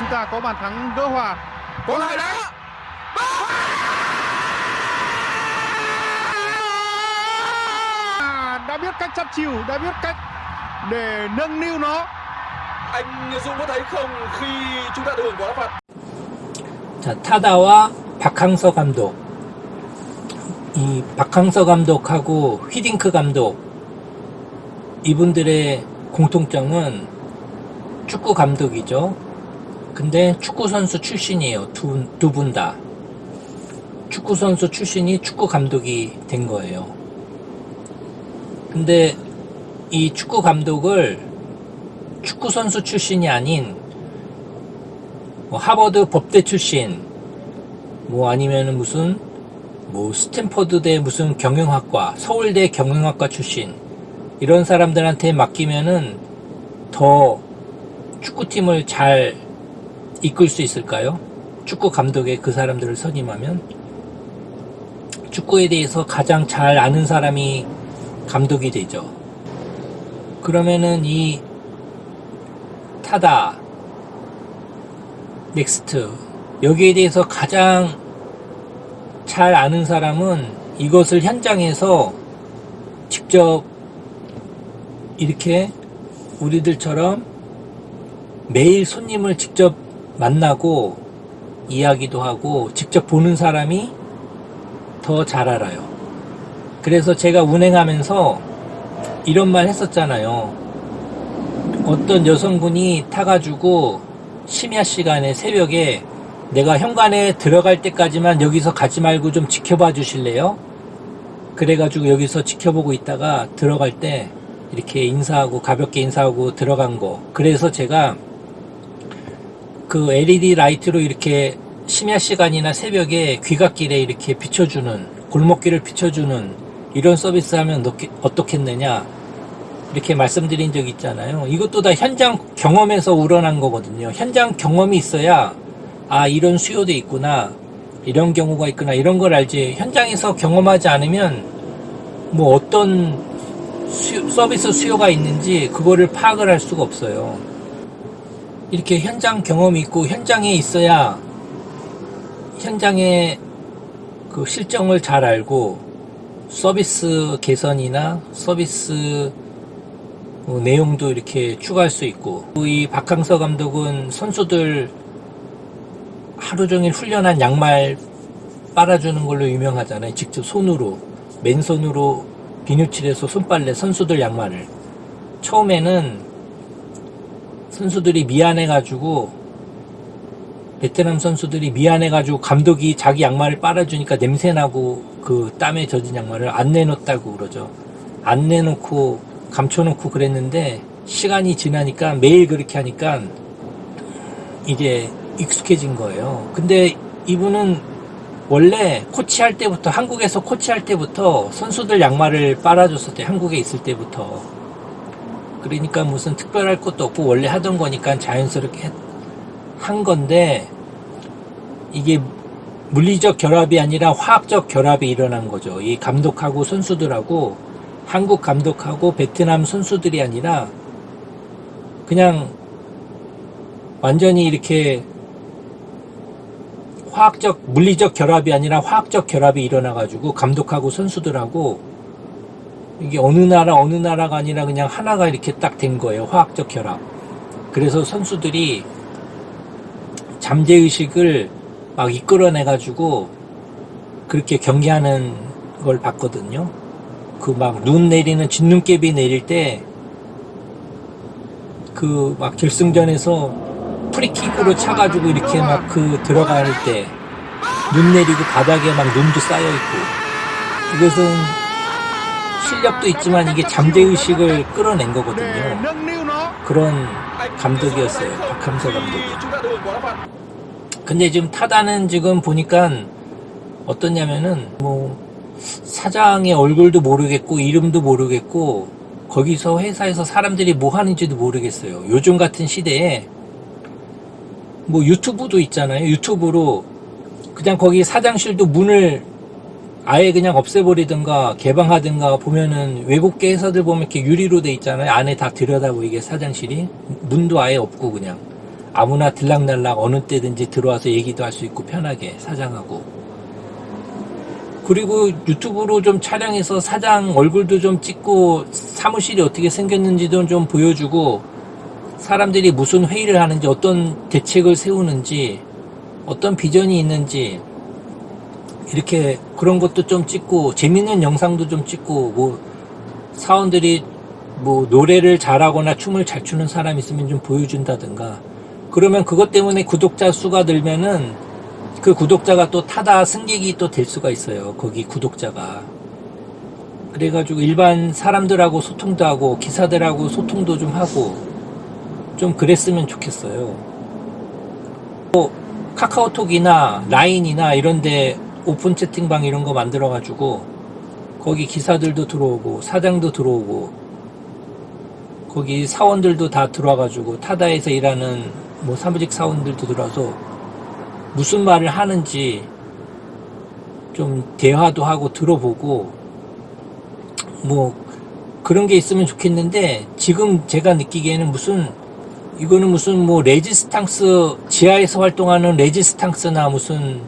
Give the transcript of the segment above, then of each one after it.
chúng ta có bàn thắng gỡ hòa. Có lại đá. Đã biết cách chắt chiu, đã biết cách để nâng niu nó. Anh Dũng có thấy không, khi chúng ta được hưởng quả đá phạt. 자, 타다와 박항서 감독. 이 박항서 감독하고 휘딩크 감독, 이분들의 공통점은 축구 감독이죠. 근데 축구 선수 출신이에요. 두 분 다. 축구 선수 출신이 축구 감독이 된 거예요. 근데 이 축구 감독을 축구 선수 출신이 아닌 뭐 하버드 법대 출신, 뭐 아니면은 무슨 뭐 스탠퍼드대 무슨 경영학과, 서울대 경영학과 출신, 이런 사람들한테 맡기면은 더 축구팀을 잘 이끌 수 있을까요? 축구 감독에 그 사람들을 선임하면? 축구에 대해서 가장 잘 아는 사람이 감독이 되죠. 그러면은 이 타다, 넥스트, 여기에 대해서 가장 잘 아는 사람은 이것을 현장에서 직접 이렇게 우리들처럼 매일 손님을 직접 만나고 이야기도 하고 직접 보는 사람이 더 잘 알아요. 그래서 제가 운행하면서 이런 말 했었잖아요. 어떤 여성분이 타가지고 심야 시간에 새벽에 내가 현관에 들어갈 때까지만 여기서 가지 말고 좀 지켜봐 주실래요? 그래가지고 여기서 지켜보고 있다가 들어갈 때 이렇게 인사하고 가볍게 인사하고 들어간 거. 그래서 제가 그 LED 라이트로 이렇게 심야 시간이나 새벽에 귀갓길에 이렇게 비춰주는, 골목길을 비춰주는 이런 서비스 하면 어떻겠느냐 이렇게 말씀드린 적이 있잖아요. 이것도 다 현장 경험에서 우러난 거거든요. 현장 경험이 있어야 아, 이런 수요도 있구나, 이런 경우가 있구나, 이런 걸 알지. 현장에서 경험하지 않으면 뭐 어떤 서비스 수요가 있는지 그거를 파악을 할 수가 없어요. 이렇게 현장 경험이 있고 현장에 있어야 현장의 그 실정을 잘 알고 서비스 개선이나 서비스 내용도 이렇게 추가할 수 있고, 이 박항서 감독은 선수들 하루 종일 훈련한 양말 빨아주는 걸로 유명하잖아요. 직접 손으로, 맨손으로 비누칠해서 손빨래, 선수들 양말을. 처음에는 선수들이 미안해가지고, 베트남 선수들이 미안해가지고 감독이 자기 양말을 빨아주니까 냄새나고 그 땀에 젖은 양말을 안 내놓았다고 그러죠. 안 내놓고 감춰놓고 그랬는데 시간이 지나니까 매일 그렇게 하니까 이게 익숙해진 거예요. 근데 이분은 원래 코치할 때부터, 한국에서 코치할 때부터 선수들 양말을 빨아줬었대요. 한국에 있을 때부터. 그러니까 무슨 특별할 것도 없고 원래 하던 거니까 자연스럽게 한 건데, 이게 물리적 결합이 아니라 화학적 결합이 일어난 거죠. 이 감독하고 선수들하고, 한국 감독하고 베트남 선수들이 아니라 그냥 완전히 이렇게 화학적, 물리적 결합이 아니라 화학적 결합이 일어나가지고 감독하고 선수들하고 이게 어느 나라가 아니라 그냥 하나가 이렇게 딱 된 거예요. 화학적 결합. 그래서 선수들이 잠재의식을 막 이끌어내가지고 그렇게 경기하는 걸 봤거든요. 그 막 눈 내리는, 진눈깨비 내릴 때 그 막 결승전에서 프리킥으로 차가지고 이렇게 막 그 들어갈 때 눈 내리고 바닥에 막 눈도 쌓여있고, 이것은 실력도 있지만 이게 잠재의식을 끌어낸 거거든요. 그런 감독이었어요. 박항서 감독이. 근데 지금 타다는 지금 보니까 어떠냐면은 뭐 사장의 얼굴도 모르겠고 이름도 모르겠고 거기서 회사에서 사람들이 뭐 하는지도 모르겠어요. 요즘 같은 시대에 뭐 유튜브도 있잖아요. 유튜브로 그냥 거기 사장실도 문을 아예 그냥 없애버리든가 개방하든가, 보면은 외국계 회사들 보면 이렇게 유리로 돼 있잖아요. 안에 다 들여다 보이게 사장실이 문도 아예 없고 그냥 아무나 들락날락 어느 때든지 들어와서 얘기도 할 수 있고 편하게 사장하고. 그리고 유튜브로 좀 촬영해서 사장 얼굴도 좀 찍고 사무실이 어떻게 생겼는지도 좀 보여주고 사람들이 무슨 회의를 하는지 어떤 대책을 세우는지 어떤 비전이 있는지 이렇게 그런 것도 좀 찍고 재밌는 영상도 좀 찍고 뭐 사원들이 뭐 노래를 잘하거나 춤을 잘 추는 사람 있으면 좀 보여준다든가 그러면 그것 때문에 구독자 수가 늘면은 그 구독자가 또 타다 승객이 또 될 수가 있어요. 거기 구독자가. 그래가지고 일반 사람들하고 소통도 하고 기사들하고 소통도 좀 하고 좀 그랬으면 좋겠어요. 뭐 카카오톡이나 라인이나 이런데 오픈 채팅방 이런 거 만들어가지고 거기 기사들도 들어오고 사장도 들어오고 거기 사원들도 다 들어와가지고 타다에서 일하는 뭐 사무직 사원들도 들어와서 무슨 말을 하는지 좀 대화도 하고 들어보고 뭐 그런 게 있으면 좋겠는데 지금 제가 느끼기에는 이거는 무슨 뭐 레지스탕스 지하에서 활동하는 레지스탕스나 무슨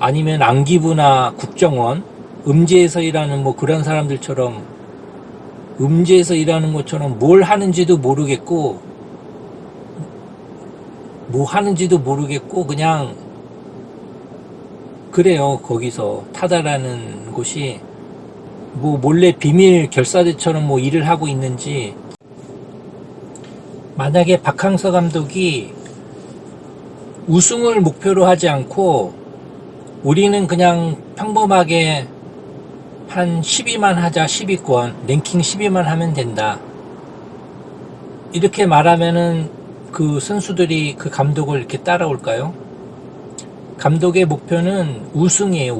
아니면 안기부나 국정원 음지에서 일하는 뭐 그런 사람들처럼 음지에서 일하는 것처럼 뭘 하는지도 모르겠고 뭐 하는지도 모르겠고 그냥 그래요. 거기서 타다라는 곳이 뭐 몰래 비밀 결사대처럼 뭐 일을 하고 있는지. 만약에 박항서 감독이 우승을 목표로 하지 않고 우리는 그냥 평범하게 한 10위만 하자, 10위권 랭킹 10위만 하면 된다 이렇게 말하면은 그 선수들이 그 감독을 이렇게 따라올까요? 감독의 목표는 우승이에요.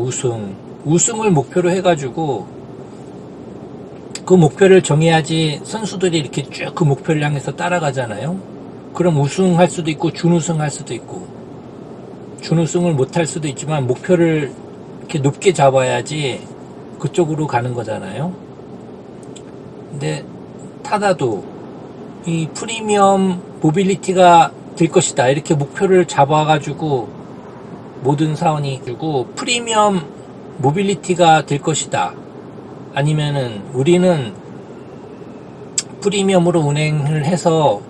우승을 목표로 해가지고 그 목표를 정해야지 선수들이 이렇게 쭉 그 목표를 향해서 따라가잖아요. 그럼 우승할 수도 있고 준우승 할 수도 있고 준우승을 못할 수도 있지만 목표를 이렇게 높게 잡아야지 그쪽으로 가는 거잖아요. 근데 타다도 이 프리미엄 모빌리티가 될 것이다 이렇게 목표를 잡아가지고 모든 사원이 주고 프리미엄 모빌리티가 될 것이다 아니면은 우리는 프리미엄으로 운행을 해서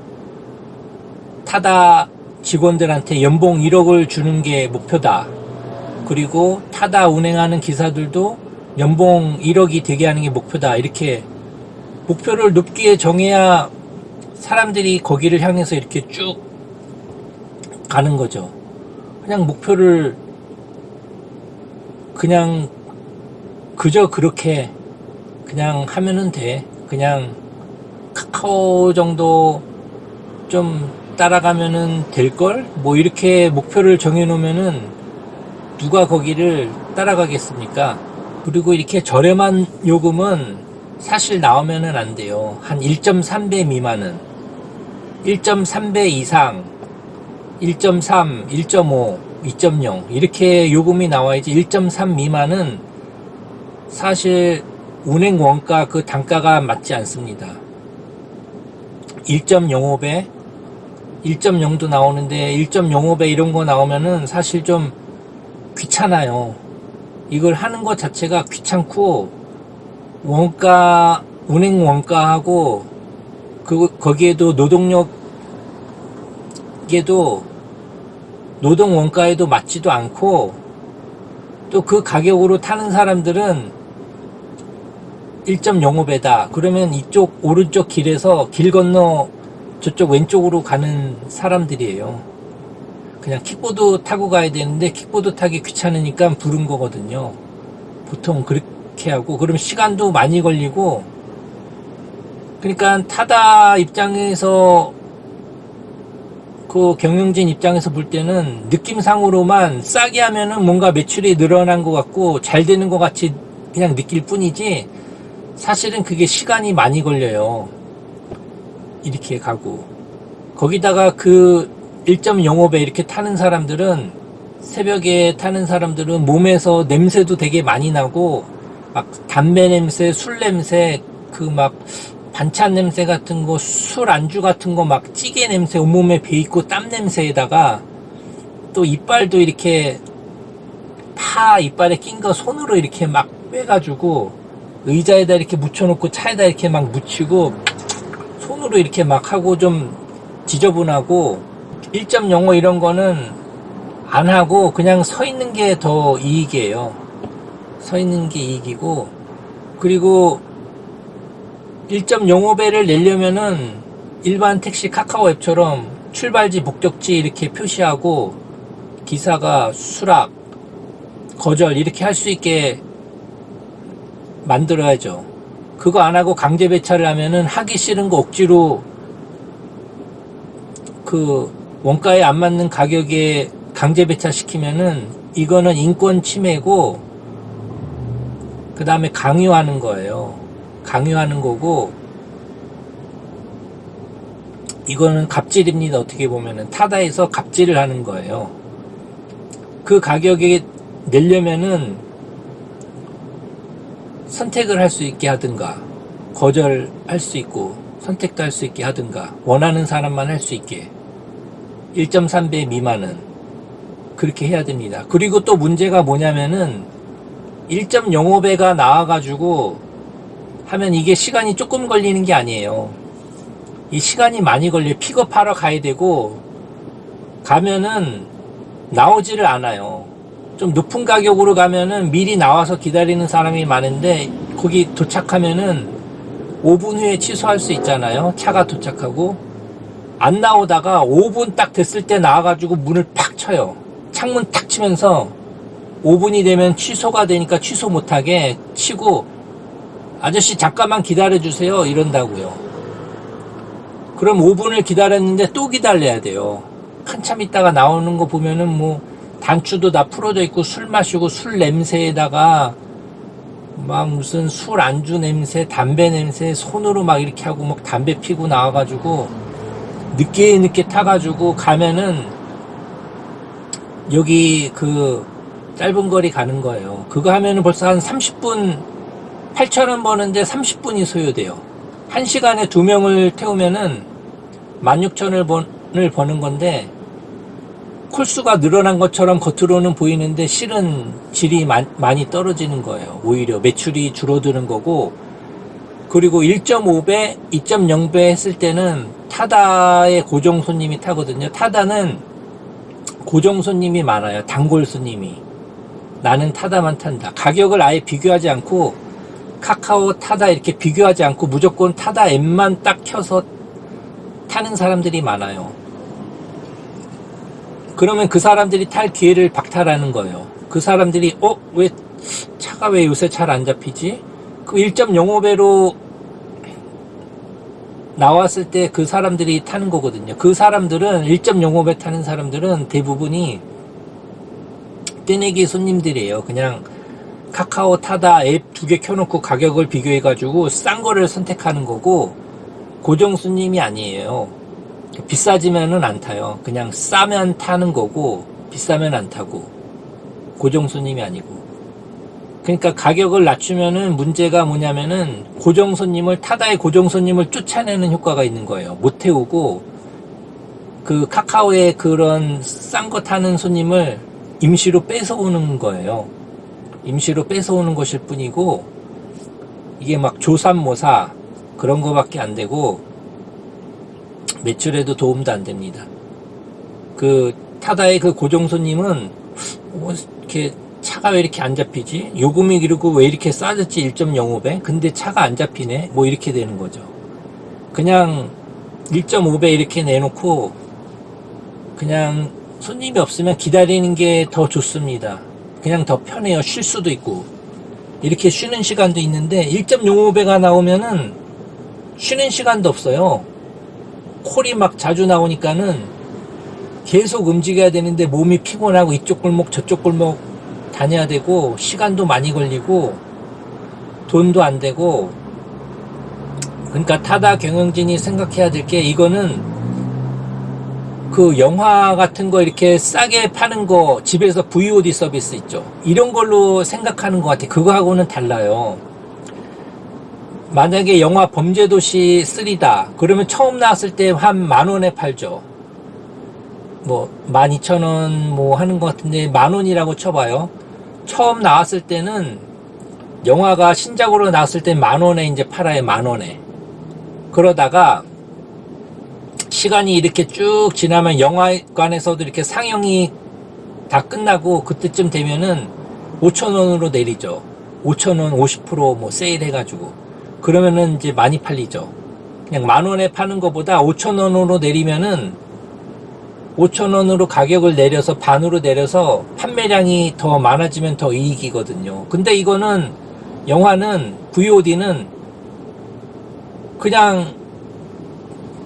타다 직원들한테 연봉 1억을 주는 게 목표다. 그리고 타다 운행하는 기사들도 연봉 1억이 되게 하는 게 목표다. 이렇게 목표를 높게 정해야 사람들이 거기를 향해서 이렇게 쭉 가는 거죠. 그냥 목표를 그냥 그저 그렇게 그냥 하면은 돼. 그냥 카카오 정도 좀 따라가면은 될걸? 뭐 이렇게 목표를 정해놓으면은 누가 거기를 따라가겠습니까? 그리고 이렇게 저렴한 요금은 사실 나오면은 안 돼요. 한 1.3배 미만은 1.3배 이상 1.3, 1.5, 2.0 이렇게 요금이 나와야지 1.3 미만은 사실 운행 원가 그 단가가 맞지 않습니다. 1.05배 1.0도 나오는데 1.05배 이런 거 나오면은 사실 좀 귀찮아요. 이걸 하는 것 자체가 귀찮고 원가 운행 원가하고 거기에도 노동력에도 노동 원가에도 맞지도 않고 또 그 가격으로 타는 사람들은 1.05배다. 그러면 이쪽 오른쪽 길에서 길 건너 저쪽 왼쪽으로 가는 사람들이에요. 그냥 킥보드 타고 가야 되는데 킥보드 타기 귀찮으니까 부른 거거든요. 보통 그렇게 하고 그러면 시간도 많이 걸리고 그러니까 타다 입장에서 그 경영진 입장에서 볼 때는 느낌상으로만 싸게 하면은 뭔가 매출이 늘어난 것 같고 잘 되는 것 같이 그냥 느낄 뿐이지 사실은 그게 시간이 많이 걸려요. 이렇게 가고 거기다가 그 1.05배 이렇게 타는 사람들은 새벽에 타는 사람들은 몸에서 냄새도 되게 많이 나고 막 담배 냄새, 술 냄새 그 막 반찬 냄새 같은 거, 술 안주 같은 거 막 찌개 냄새 온몸에 배있고 땀 냄새에다가 또 이빨도 이렇게 파 이빨에 낀 거 손으로 이렇게 막 빼가지고 의자에다 이렇게 묻혀놓고 차에다 이렇게 막 묻히고 손으로 이렇게 막 하고 좀 지저분하고 1.05 이런 거는 안 하고 그냥 서 있는 게 더 이익이에요. 서 있는 게 이익이고, 그리고 1.05배를 내려면은 일반 택시 카카오 앱처럼 출발지 목적지 이렇게 표시하고 기사가 수락 거절 이렇게 할 수 있게 만들어야죠. 그거 안 하고 강제 배차를 하면은 하기 싫은 거 억지로 그 원가에 안 맞는 가격에 강제 배차 시키면은 이거는 인권 침해고, 그 다음에 강요하는 거예요. 강요하는 거고, 이거는 갑질입니다. 어떻게 보면은 타다에서 갑질을 하는 거예요. 그 가격에 내려면은 선택을 할 수 있게 하든가, 거절할 수 있고 선택도 할 수 있게 하든가, 원하는 사람만 할 수 있게 1.3배 미만은 그렇게 해야 됩니다. 그리고 또 문제가 뭐냐면은 1.05배가 나와가지고 하면 이게 시간이 조금 걸리는 게 아니에요. 이 시간이 많이 걸려요. 픽업하러 가야 되고, 가면은 나오지를 않아요. 좀 높은 가격으로 가면은 미리 나와서 기다리는 사람이 많은데, 거기 도착하면은 5분 후에 취소할 수 있잖아요. 차가 도착하고. 안 나오다가 5분 딱 됐을 때 나와가지고 문을 팍 쳐요. 창문 탁 치면서 5분이 되면 취소가 되니까 취소 못하게 치고, 아저씨 잠깐만 기다려주세요 이런다고요. 그럼 5분을 기다렸는데 또 기다려야 돼요. 한참 있다가 나오는 거 보면은 뭐 단추도 다 풀어져 있고 술 마시고 술 냄새에다가 막 무슨 술 안주 냄새, 담배 냄새 손으로 막 이렇게 하고 막 담배 피고 나와가지고 늦게 타가지고 가면은 여기 그 짧은 거리 가는 거예요. 그거 하면은 벌써 한 30분 8,000원 버는데 30분이 소요돼요. 1시간에 2명을 태우면은 16,000원을 버는 건데, 콜수가 늘어난 것처럼 겉으로는 보이는데 실은 질이 많이 떨어지는 거예요. 오히려 매출이 줄어드는 거고, 그리고 1.5배, 2.0배 했을 때는 타다의 고정 손님이 타거든요. 타다는 고정 손님이 많아요. 단골 손님이. 나는 타다만 탄다. 가격을 아예 비교하지 않고, 카카오 타다 이렇게 비교하지 않고 무조건 타다 앱만 딱 켜서 타는 사람들이 많아요. 그러면 그 사람들이 탈 기회를 박탈하는 거예요. 그 사람들이 왜 차가 왜 요새 잘 안 잡히지? 그 1.05배로 나왔을 때 그 사람들이 타는 거거든요. 그 사람들은 1.05배 타는 사람들은 대부분이 떼내기 손님들이에요. 그냥 카카오 타다 앱 2개 켜놓고 가격을 비교해가지고 싼 거를 선택하는 거고, 고정 손님이 아니에요. 비싸지면은 안 타요. 그냥 싸면 타는 거고 비싸면 안 타고, 고정 손님이 아니고. 그러니까 가격을 낮추면은 문제가 뭐냐면은 고정 손님을, 타다의 고정 손님을 쫓아내는 효과가 있는 거예요. 못 태우고, 그 카카오의 그런 싼 거 타는 손님을 임시로 뺏어오는 거예요. 임시로 뺏어오는 것일 뿐이고, 이게 막 조삼모사 그런 거밖에 안 되고 매출에도 도움도 안 됩니다. 그 타다의 그 고정 손님은 뭐 이렇게 차가 왜 이렇게 안 잡히지? 요금이 그리고 왜 이렇게 싸졌지? 1.05배? 근데 차가 안 잡히네? 뭐 이렇게 되는 거죠. 그냥 1.5배 이렇게 내놓고 그냥 손님이 없으면 기다리는 게 더 좋습니다. 그냥 더 편해요. 쉴 수도 있고. 이렇게 쉬는 시간도 있는데 1.05배가 나오면은 쉬는 시간도 없어요. 콜이 막 자주 나오니까는 계속 움직여야 되는데 몸이 피곤하고 이쪽 골목 저쪽 골목 다녀야 되고 시간도 많이 걸리고 돈도 안 되고. 그러니까 타다 경영진이 생각해야 될 게, 이거는 그 영화 같은 거 이렇게 싸게 파는 거, 집에서 VOD 서비스 있죠. 이런 걸로 생각하는 것 같아요. 그거하고는 달라요. 만약에 영화 범죄도시 3다. 그러면 처음 나왔을 때 한 10,000원에 팔죠. 뭐 12,000원 뭐 하는 것 같은데 10,000원이라고 쳐봐요. 처음 나왔을 때는 영화가 신작으로 나왔을 때 10,000원에 이제 팔아요. 10,000원에. 그러다가 시간이 이렇게 쭉 지나면 영화관에서도 이렇게 상영이 다 끝나고 그때쯤 되면은 5,000원으로 내리죠. 5,000원 50% 세일 해가지고. 그러면은 이제 많이 팔리죠. 그냥 10,000원에 파는 것보다 5,000원으로 내리면은 5,000원으로 가격을 내려서 반으로 내려서 판매량이 더 많아지면 더 이익이거든요. 근데 이거는 영화는 VOD는 그냥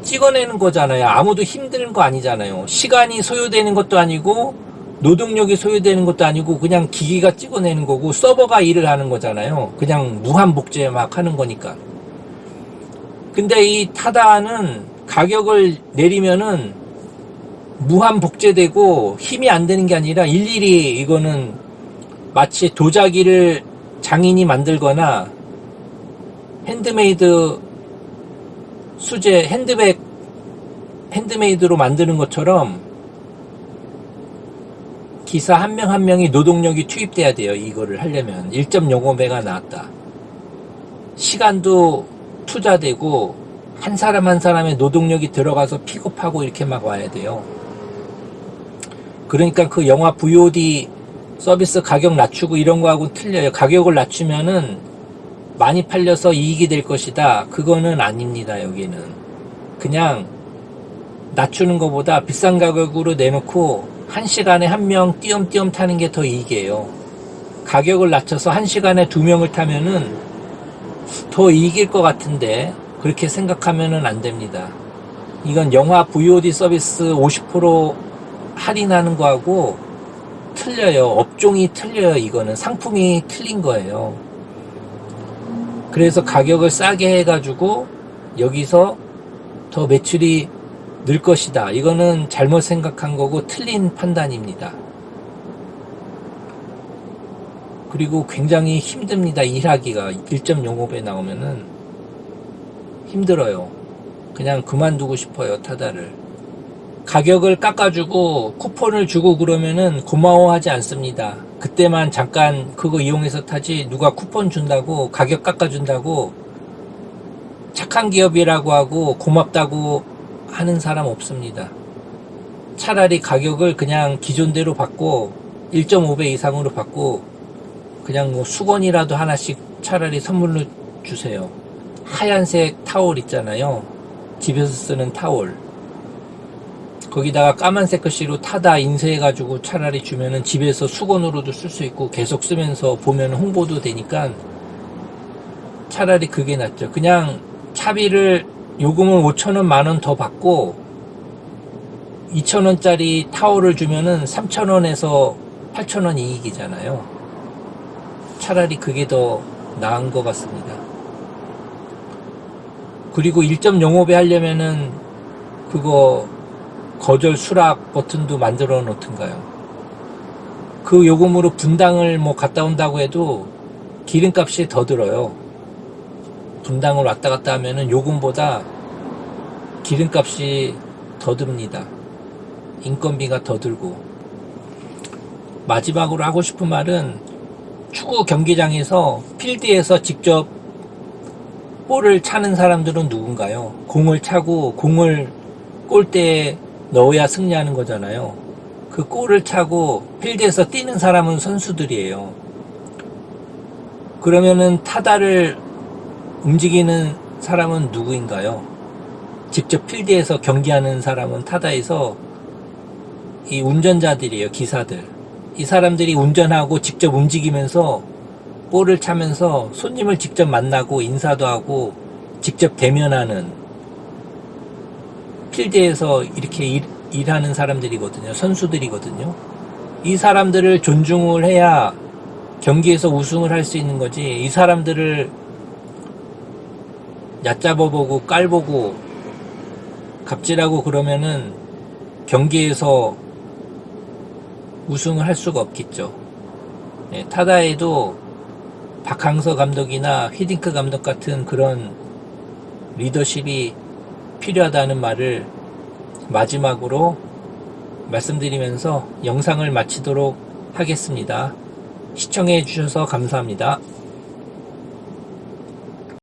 찍어내는 거잖아요. 아무도 힘든 거 아니잖아요. 시간이 소요되는 것도 아니고 노동력이 소요되는 것도 아니고 그냥 기기가 찍어내는 거고 서버가 일을 하는 거잖아요. 그냥 무한 복제 막 하는 거니까. 근데 이 타다는 가격을 내리면은 무한 복제되고 힘이 안 되는 게 아니라 일일이 이거는 마치 도자기를 장인이 만들거나 핸드메이드 수제 핸드메이드로 만드는 것처럼 기사 한 명 한 명이 노동력이 투입돼야 돼요. 이거를 하려면 1.05배가 나왔다. 시간도 투자되고 한 사람 한 사람의 노동력이 들어가서 픽업하고 이렇게 막 와야 돼요. 그러니까 그 영화 VOD 서비스 가격 낮추고 이런 거하고 틀려요. 가격을 낮추면은 많이 팔려서 이익이 될 것이다. 그거는 아닙니다. 여기는 그냥 낮추는 것보다 비싼 가격으로 내놓고 1시간에 한 명 띄엄띄엄 타는 게 더 이익이에요. 가격을 낮춰서 1시간에 2명을 타면은 더 이익일 것 같은데 그렇게 생각하면은 안 됩니다. 이건 영화 VOD 서비스 50% 할인하는 거하고 틀려요. 업종이 틀려요. 이거는 상품이 틀린 거예요. 그래서 가격을 싸게 해가지고 여기서 더 매출이 늘 것이다. 이거는 잘못 생각한 거고 틀린 판단입니다. 그리고 굉장히 힘듭니다. 일하기가 1.05배 나오면은 힘들어요. 그냥 그만두고 싶어요. 타다를. 가격을 깎아주고 쿠폰을 주고 그러면은 고마워하지 않습니다. 그때만 잠깐 그거 이용해서 타지 누가 쿠폰 준다고 가격 깎아준다고 착한 기업이라고 하고 고맙다고 하는 사람 없습니다. 차라리 가격을 그냥 기존대로 받고 1.5배 이상으로 받고 그냥 뭐 수건이라도 하나씩 차라리 선물로 주세요. 하얀색 타올 있잖아요. 집에서 쓰는 타올. 거기다가 까만색 글씨로 타다 인쇄해가지고 차라리 주면은 집에서 수건으로도 쓸 수 있고 계속 쓰면서 보면 홍보도 되니까 차라리 그게 낫죠. 그냥 차비를 요금은 5,000원, 만원 더 받고 2,000원짜리 타월을 주면은 3,000원에서 8,000원 이익이잖아요. 차라리 그게 더 나은 것 같습니다. 그리고 1.05배 하려면은 그거 거절 수락 버튼도 만들어 놓던가요. 그 요금으로 분당을 뭐 갔다 온다고 해도 기름값이 더 들어요. 분당을 왔다 갔다 하면은 요금보다 기름값이 더 듭니다. 인건비가 더 들고. 마지막으로 하고 싶은 말은 축구 경기장에서 필드에서 직접 볼을 차는 사람들은 누군가요? 공을 차고 공을 골대에 넣어야 승리하는 거잖아요. 그 골을 차고 필드에서 뛰는 사람은 선수들이에요. 그러면은 타다를 움직이는 사람은 누구인가요? 직접 필드에서 경기하는 사람은 타다에서 이 운전자들이에요. 기사들. 이 사람들이 운전하고 직접 움직이면서 볼을 차면서 손님을 직접 만나고 인사도 하고 직접 대면하는 필드에서 이렇게 일하는 사람들이거든요. 선수들이거든요. 이 사람들을 존중을 해야 경기에서 우승을 할 수 있는 거지. 이 사람들을 얕잡아보고 깔보고 갑질하고 그러면은 경기에서 우승을 할 수가 없겠죠. 네, 타다에도 박항서 감독이나 히딩크 감독 같은 그런 리더십이 필요하다는 말을 마지막으로 말씀드리면서 영상을 마치도록 하겠습니다. 시청해 주셔서 감사합니다.